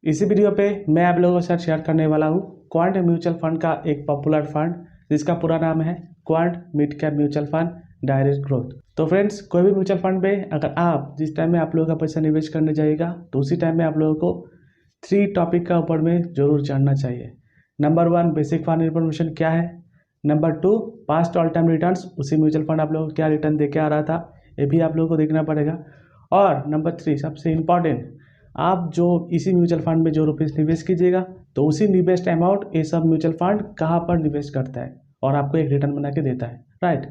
इसी वीडियो पे मैं आप लोगों के साथ शेयर करने वाला हूँ क्वांट म्यूचुअल फंड का एक पॉपुलर फंड जिसका पूरा नाम है quant mid cap mutual fund direct growth. तो फ्रेंड्स, कोई भी म्यूचुअल फंड में अगर आप जिस टाइम में आप लोगों का पैसा निवेश करने जाएगा तो उसी टाइम में आप लोगों को 3 टॉपिक का ऊपर में जरूर जानना चाहिए। नंबर 1, बेसिक फंड इन्फॉर्मेशन क्या है। Number 2, past all time returns, उसी म्यूचुअल फंड आप लोगों को क्या रिटर्न दे के आ रहा था ये भी आप लोगों को देखना पड़ेगा। और नंबर 3, सबसे इम्पॉर्टेंट, आप जो इसी म्यूचुअल फंड में जो रुपीज़ निवेश कीजिएगा तो उसी निवेश अमाउंट ये सब म्यूचुअल फंड कहाँ पर निवेश करता है और आपको एक रिटर्न बना के देता है, राइट।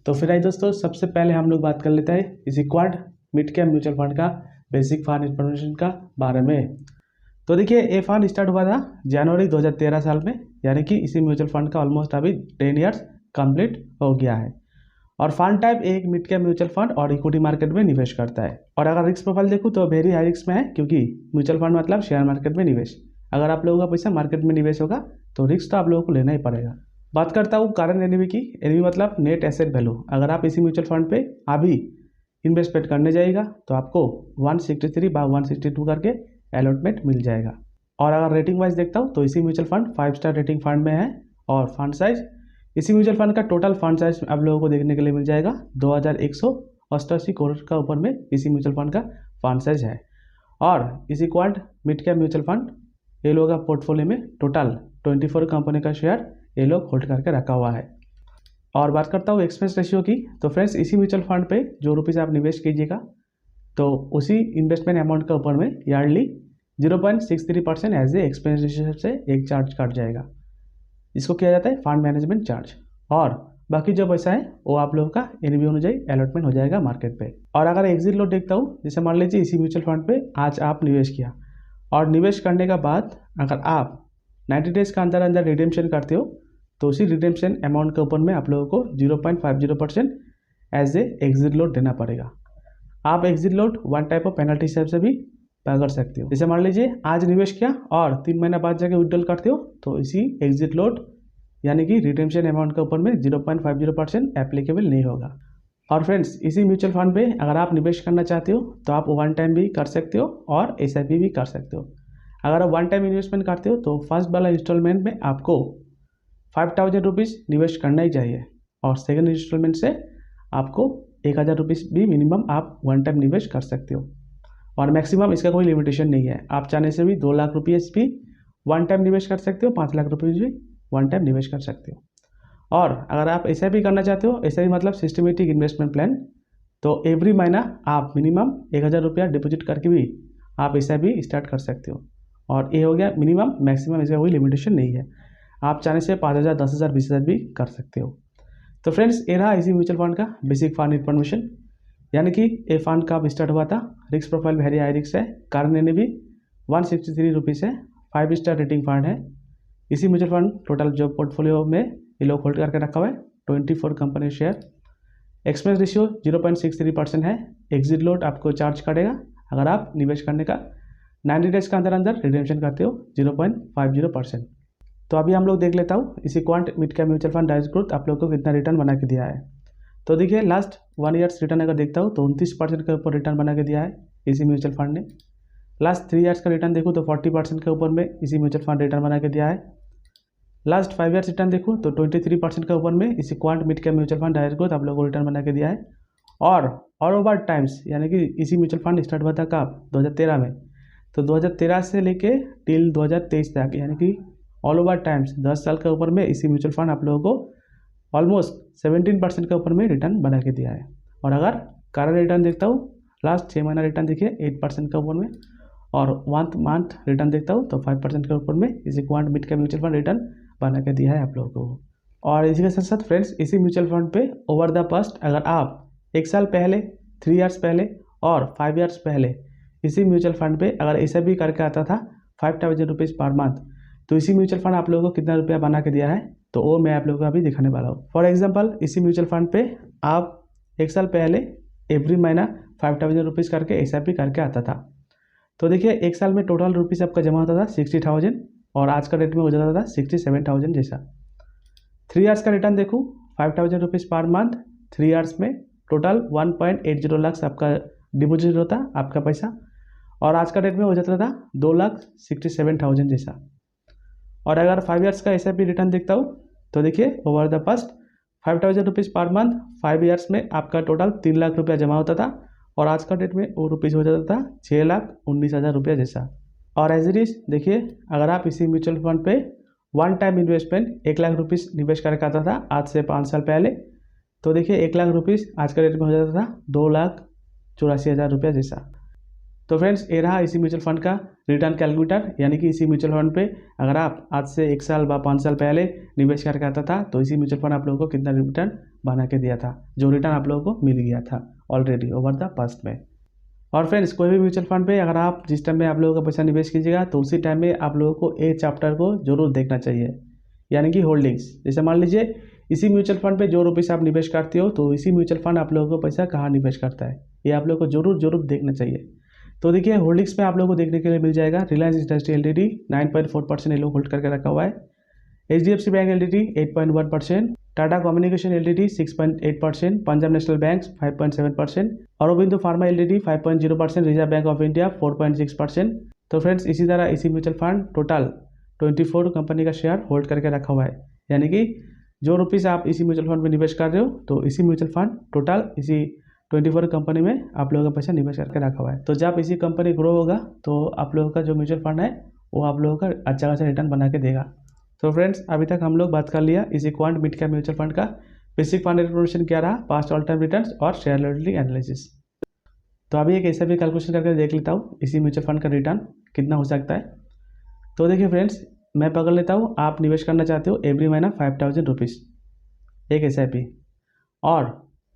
तो फिर आइए दोस्तों, सबसे पहले हम लोग बात कर लेते हैं इसी quant mid cap mutual fund का बेसिक फंड इन्फॉर्मेशन का बारे में। तो देखिए, ये फंड स्टार्ट हुआ था जनवरी 2013 साल में, यानी कि इसी म्यूचुअल फंड का ऑलमोस्ट अभी 10 ईयर्स कंप्लीट हो गया है। और फंड टाइप एक मिड कैप म्यूचुअल फंड और इक्विटी मार्केट में निवेश करता है। और अगर रिस्क प्रोफाइल देखूँ तो वेरी हाई रिस्क में है, क्योंकि म्यूचुअल फंड मतलब शेयर मार्केट में निवेश। अगर आप लोगों का पैसा मार्केट में निवेश होगा तो रिस्क तो आप लोगों को लेना ही पड़ेगा। बात करता हूँ करंट एनएवी की। एनएवी मतलब नेट एसेट वैल्यू। अगर आप इसी म्यूचुअल फंड पे अभी इन्वेस्टमेंट करने जाएगा तो आपको 163/162 करके अलॉटमेंट मिल जाएगा। और अगर रेटिंग वाइज देखता हूँ तो इसी mutual fund 5 star rating fund में है। और फंड साइज, इसी म्यूचुअल फंड का टोटल फंड साइज आप लोगों को देखने के लिए मिल जाएगा 2188 करोड़ का ऊपर में इसी म्यूचुअल फंड का फंड साइज है। और इसी quant mid cap mutual fund ये लोगों का पोर्टफोलियो में टोटल 24 कंपनी का शेयर ये लोग होल्ड करके रखा हुआ है। और बात करता हूँ एक्सपेंस रेशियो की। तो फ्रेंड्स, इसी म्यूचुअल फंड पे जो रुपीज़ आप निवेश कीजिएगा तो उसी इन्वेस्टमेंट अमाउंट के ऊपर में यार्डली 0.63% एज ए एक्सपेंस रेशियो से एक चार्ज काट जाएगा। इसको किया जाता है फंड मैनेजमेंट चार्ज। और बाकी जो पैसा है वो आप लोगों का एनएवी अनुଯାयी अलॉटमेंट हो जाएगा मार्केट पे। और अगर एग्जिट लॉट देखता हूँ, जैसे मान लीजिए इसी म्यूचुअल फंड पे आज आप निवेश किया और निवेश करने के बाद अगर आप 90 डेज के अंदर अंदर रिडेम्पशन करते हो तो उसी रिडेम्पशन अमाउंट के ऊपर में आप लोगों को 0.50% एज ए एग्जिट लॉट देना पड़ेगा। आप exit lot one type of penalty हिसाब से भी पे कर सकते हो। जैसे मान लीजिए आज निवेश किया और 3 महीना बाद जाके विड्रॉल करते हो तो इसी एग्जिट लॉट यानी कि रिडेम्पशन अमाउंट के ऊपर में 0.50% एप्लीकेबल नहीं होगा। और फ्रेंड्स, इसी म्यूचुअल फंड पे अगर आप निवेश करना चाहते हो तो आप वन टाइम भी कर सकते हो और एसआईपी भी कर सकते हो। अगर आप वन टाइम इन्वेस्टमेंट करते हो तो फर्स्ट वाला इंस्टॉलमेंट में आपको 5000 रुपीज़ निवेश करना ही चाहिए और सेकेंड इंस्टॉलमेंट से आपको 1000 रुपीज़ भी मिनिमम आप वन टाइम निवेश कर सकते हो। और मैक्सिमम इसका कोई लिमिटेशन नहीं है। आप चाहने से भी 2 लाख रुपये भी वन टाइम निवेश कर सकते हो, 5 लाख रुपये भी वन टाइम निवेश कर सकते हो। और अगर आप ऐसा भी करना चाहते हो, ऐसा भी मतलब सिस्टमेटिक इन्वेस्टमेंट प्लान, तो एवरी महीना आप मिनिमम 1000 रुपया डिपॉजिट करके भी आप ऐसा भी स्टार्ट कर सकते हो। और ये हो गया मिनिमम, मैक्सिमम इसका कोई लिमिटेशन नहीं है। आप चाहने से 5000, 10000, 20000 भी कर सकते हो। तो फ्रेंड्स, ये रहा इसी म्यूचुअल फंड का बेसिक फंड इन्फॉर्मेशन। यानी कि ये फंड कब स्टार्ट हुआ था, risk profile very high risk है, करंट एनएवी 163 रुपीज़ है, 5 स्टार रेटिंग फंड है। इसी म्यूचुअल फंड टोटल जो पोर्टफोलियो में ये लोग होल्ड करके रखा हुआ है 24 कंपनी शेयर। एक्सपेंस रेशियो 0.63% है। एग्जिट लॉट आपको चार्ज करेगा अगर आप निवेश करने का 90 डेज के अंदर अंदर रिडेम्पशन करते हो 0.50%। तो अभी हम लोग देख लेता हूँ इसी quant mid cap mutual fund direct growth आप लोग को कितना रिटर्न बना के दिया है। तो देखिए, लास्ट 1 ईयर्स रिटर्न अगर देखता हूँ तो 29% के ऊपर रिटर्न बना के दिया है इसी म्यूचुअल फंड ने। लास्ट 3 ईयर्स का रिटर्न देखूँ तो 40% के ऊपर में इसी म्यूचुअल फंड रिटर्न बना के दिया है। लास्ट 5 ईयर्स रिटर्न देखूँ तो 23% के ऊपर में इसी quant mid cap mutual fund direct growth आप लोगों को रिटर्न बना के दिया है। और ऑल ओवर टाइम्स, यानी कि इसी म्यूचुअल फंड स्टार्ट हुआ था कब, 2013 में। तो 2013 से लेके टिल 2023 तक, यानी कि ऑल ओवर टाइम्स 10 साल के ऊपर में इसी म्यूचुअल फंड आप लोगों को ऑलमोस्ट 17% के ऊपर में रिटर्न बना के दिया है। और अगर करंट रिटर्न देखता हूँ, लास्ट 6 महीना रिटर्न देखिए 8% के ऊपर में। और 1 मंथ रिटर्न देखता हूँ तो 5% के ऊपर में इसी quant mid cap mutual fund return बना के दिया है आप लोगों को। और इसी के साथ साथ फ्रेंड्स, इसी म्यूचुअल फंड पे ओवर द पास्ट अगर आप 1 साल पहले, 3 ईयर्स पहले और 5 ईयर्स पहले इसी म्यूचुअल फंड पे अगर ऐसा भी करके आता था 5000 रुपीज़ पर मंथ, तो इसी म्यूचुअल फंड आप लोगों को कितना रुपया बना के दिया है तो वो मैं आप लोगों को अभी दिखाने वाला हूँ। फॉर एग्जांपल, इसी म्यूचुअल फंड पे आप 1 साल पहले एवरी महीना 5000 रुपीज़ करके एसआईपी करके आता था। तो देखिए, 1 साल में टोटल रुपीज़ आपका जमा होता था 60,000 और आज का डेट में हो जाता था 67,000 जैसा। 3 ईयर्स का रिटर्न देखूँ, 5000 रुपीज़ पर मंथ, 3 ईयर्स में टोटल 1.80 लाख आपका डिपोजिट होता आपका पैसा। और आज का डेट में हो जाता था 2,67,000 जैसा। और अगर 5 ईयर्स का SIP रिटर्न देखता हूँ तो देखिए over the first 5,000 rupees per month 5 years में आपका टोटल 3 लाख रुपया जमा होता था और आज का डेट में वो रुपीज़ हो जाता था 6,19,000 रुपया जैसा। और एज इट इज देखिए अगर आप इसी म्यूचुअल फंड पे one time investment 1 lakh rupees निवेश करके आता था आज से 5 साल पहले, तो देखिए 1 लाख रुपीज़ आज का डेट में हो जाता था 2,84,000 रुपया जैसा। तो फ्रेंड्स ये रहा इसी म्यूचुअल फंड का रिटर्न कैलकुलेटर, यानी कि इसी म्यूचुअल फंड पे अगर आप आज से 1 साल व 5 साल पहले निवेश करके आता था तो इसी म्यूचुअल फंड आप लोगों को कितना रिटर्न बना के दिया था, जो रिटर्न आप लोगों को मिल गया था ऑलरेडी ओवर द पास्ट में। और फ्रेंड्स कोई भी म्यूचुअल फंड पे अगर आप जिस टाइम में आप लोगों का पैसा निवेश कीजिएगा तो उसी टाइम में आप लोगों को ए चैप्टर को जरूर देखना चाहिए, यानी कि होल्डिंग्स। जैसे मान लीजिए इसी म्यूचुअल फंड पे जो रुपीस आप निवेश करते हो तो इसी म्यूचुअल फंड आप लोगों को पैसा कहाँ निवेश करता है, ये आप लोगों को जरूर देखना चाहिए। तो देखिए होल्डिंग्स में आप लोगों को देखने के लिए मिल जाएगा रिलायंस इंडस्ट्री LTD 9.4% ये लोग होल्ड करके रखा हुआ है, HDFC bank LTD 8.1%, Tata communication LTD 6.8%, Punjab national bank 5.7%, Aurobindo pharma LTD 5.0%, reserve bank of India 4.6%। तो फ्रेंड्स इसी तरह इसी म्यूचुअल फंड टोटल 24 कंपनी का शेयर होल्ड करके रखा हुआ है, यानी कि जो रुपीज़ आप इसी म्यूचुअल फंड में निवेश कर रहे हो तो इसी म्यूचुअल फंड टोटल इसी 24 कंपनी में आप लोगों का पैसा निवेश करके रखा हुआ है। तो जब इसी कंपनी ग्रो होगा तो आप लोगों का जो म्यूचुअल फंड है वो आप लोगों का अच्छा खासा रिटर्न बना के देगा। तो फ्रेंड्स अभी तक हम लोग बात कर लिया इसी quant mid cap mutual fund का बेसिक फंड इन्फॉर्मेशन क्या रहा, पास्ट ऑल टाइम रिटर्न्स और शेयर होल्डिंग एनालिसिस। तो अभी एक ऐसा भी कैलकुलेशन करके देख लेता हूँ इसी म्यूचुअल फंड का रिटर्न कितना हो सकता है। तो देखिए फ्रेंड्स मैं पकड़ लेता हूँ, आप निवेश करना चाहते हो एवरी महीना 5,000 रुपीज़ एक SIP, और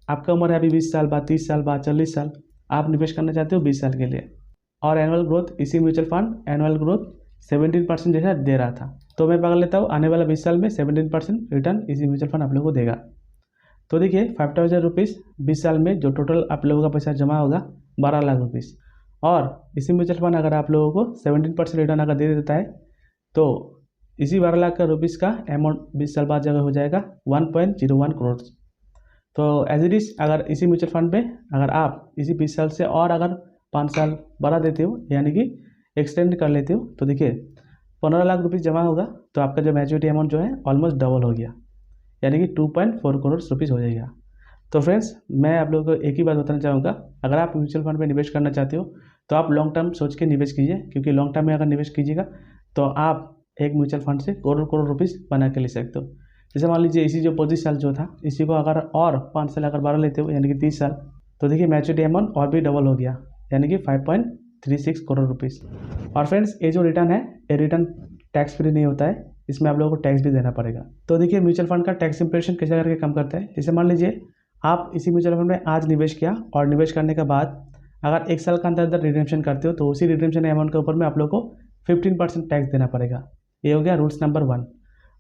आपका उम्र है अभी 20 साल बाद 30 साल बाद 40 साल, आप निवेश करना चाहते हो 20 साल के लिए, और एनुअल ग्रोथ इसी म्यूचुअल फंड एनुअल ग्रोथ 17% जैसा दे रहा था। तो मैं पकड़ लेता हूँ आने वाला 20 साल में 17% रिटर्न इसी म्यूचुअल फंड आप लोगों को देगा। तो देखिए 5,000 रुपीज़ 20 साल में जो टोटल आप लोगों का पैसा जमा होगा 12 लाख रुपीज़, और इसी म्यूचुअल फंड अगर आप लोगों को 17% रिटर्न अगर दे देता है तो इसी 12 लाख का रुपीज़ का अमाउंट 20 साल बाद जगह हो जाएगा 1.01 करोड़। तो एज इट इज़ अगर इसी म्यूचुअल फंड में अगर आप इसी 20 साल से और अगर 5 साल बढ़ा देते हो, यानी कि एक्सटेंड कर लेते हो, तो देखिए 15 लाख रुपीज़ जमा होगा तो आपका जो मैच्योरिटी अमाउंट जो है ऑलमोस्ट डबल हो गया, यानी कि 2.4 करोड़ रुपीज़ हो जाएगा। तो फ्रेंड्स मैं आप लोगों को एक ही बात बताना चाहूँगा, अगर आप म्यूचुअल फंड में निवेश करना चाहते हो तो आप लॉन्ग टर्म सोच के निवेश कीजिए, क्योंकि लॉन्ग टर्म में अगर निवेश कीजिएगा तो आप एक म्यूचुअल फंड से करोड़ रुपीज़ बना के ले सकते हो। जैसे मान लीजिए इसी जो 25 साल जो था इसी को अगर और 5 साल अगर बढ़ा लेते हो, यानी कि 30 साल, तो देखिए मैच्योरिटी अमाउंट और भी डबल हो गया, यानी कि 5.36 करोड़ रुपीज़। और फ्रेंड्स ये जो रिटर्न है ये रिटर्न टैक्स फ्री नहीं होता है, इसमें आप लोगों को टैक्स भी देना पड़ेगा। तो देखिए म्यूचुअल फंड का टैक्स इंप्रेशन कैसे करके कम करता है। जैसे मान लीजिए आप इसी म्यूचुअल फंड में आज निवेश किया और निवेश करने के बाद अगर 1 साल के अंदर रिडेम्पशन करते हो तो उसी रिडेम्पशन अमाउंट के ऊपर में आप लोग को 15% टैक्स देना पड़ेगा। ये हो गया रूल्स नंबर 1।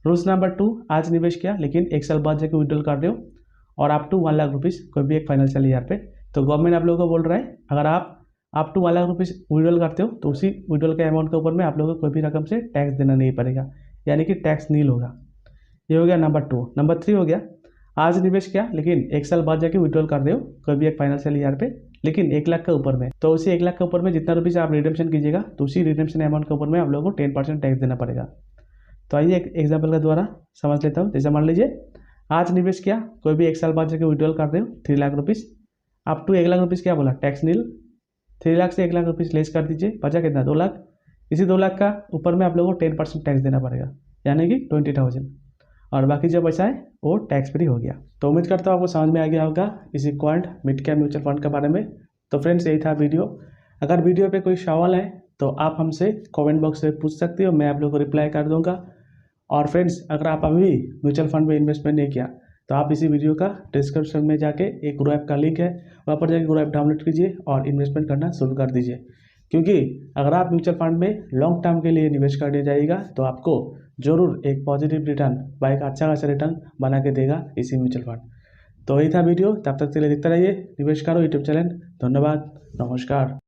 रूल्स नंबर 2, आज निवेश किया लेकिन 1 साल बाद जाकर विड्रॉल कर रहे हो और अप टू 1 लाख रुपीज़ कोई भी एक फाइनेंशियल ईयर पे, तो गवर्नमेंट आप लोगों को बोल रहा है अगर आप up to 1 lakh rupees withdrawal करते हो तो उसी विड्रॉल के अमाउंट के ऊपर में आप लोगों को कोई भी रकम से टैक्स देना नहीं पड़ेगा, यानी कि टैक्स नील होगा। ये हो गया नंबर 2। नंबर 3 हो गया, आज निवेश किया लेकिन 1 साल बाद जाके विड्रॉल कर रहे हो कोई भी एक फाइनेंशियल ईयर पे, लेकिन 1 लाख के ऊपर में, तो उसी 1 लाख के ऊपर में जितना रुपीज़ आप रिडेम्पशन कीजिएगा तो उसी रिडेम्पशन अमाउंट के ऊपर में आप लोगों को 10% टैक्स देना पड़ेगा। तो आइए एक एग्जाम्पल के द्वारा समझ लेता हूँ। जैसे मान लीजिए आज निवेश किया, कोई भी 1 साल बाद जाके विड्रॉल कर रहे हो 3 lakh rupees, up to 1 lakh rupees क्या बोला, टैक्स नील। 3 लाख से 1 लाख रुपीज़ लेस कर दीजिए, बचा कितना 2 लाख। इसी 2 लाख का ऊपर में आप लोगों को 10% टैक्स देना पड़ेगा, यानी कि 20,000, और बाकी जो पैसा है वो टैक्स फ्री हो गया। तो उम्मीद करता हूँ आपको समझ में आ गया होगा इसी quant mid cap mutual fund के बारे में। तो फ्रेंड्स यही था वीडियो। अगर वीडियो पे कोई सवाल है तो आप हमसे कमेंट बॉक्स में पूछ सकते हो, मैं आप लोगों को रिप्लाई कर दूंगा। और फ्रेंड्स अगर आप अभी म्यूचुअल फंड में इन्वेस्टमेंट नहीं किया तो आप इसी वीडियो का डिस्क्रिप्शन में जाके एक ग्रो ऐप का लिंक है, वहाँ पर जाके ग्रो ऐप डाउनलोड कीजिए और इन्वेस्टमेंट करना शुरू कर दीजिए। क्योंकि अगर आप म्यूचुअल फंड में लॉन्ग टर्म के लिए निवेश करने जाइएगा तो आपको जरूर एक पॉजिटिव रिटर्न व एक अच्छा खासा रिटर्न बना के देगा इसी म्यूचुअल फंड। तो यही था वीडियो, तब तक के लिए देखते रहिए निवेश करो यूट्यूब चैनल। धन्यवाद, नमस्कार।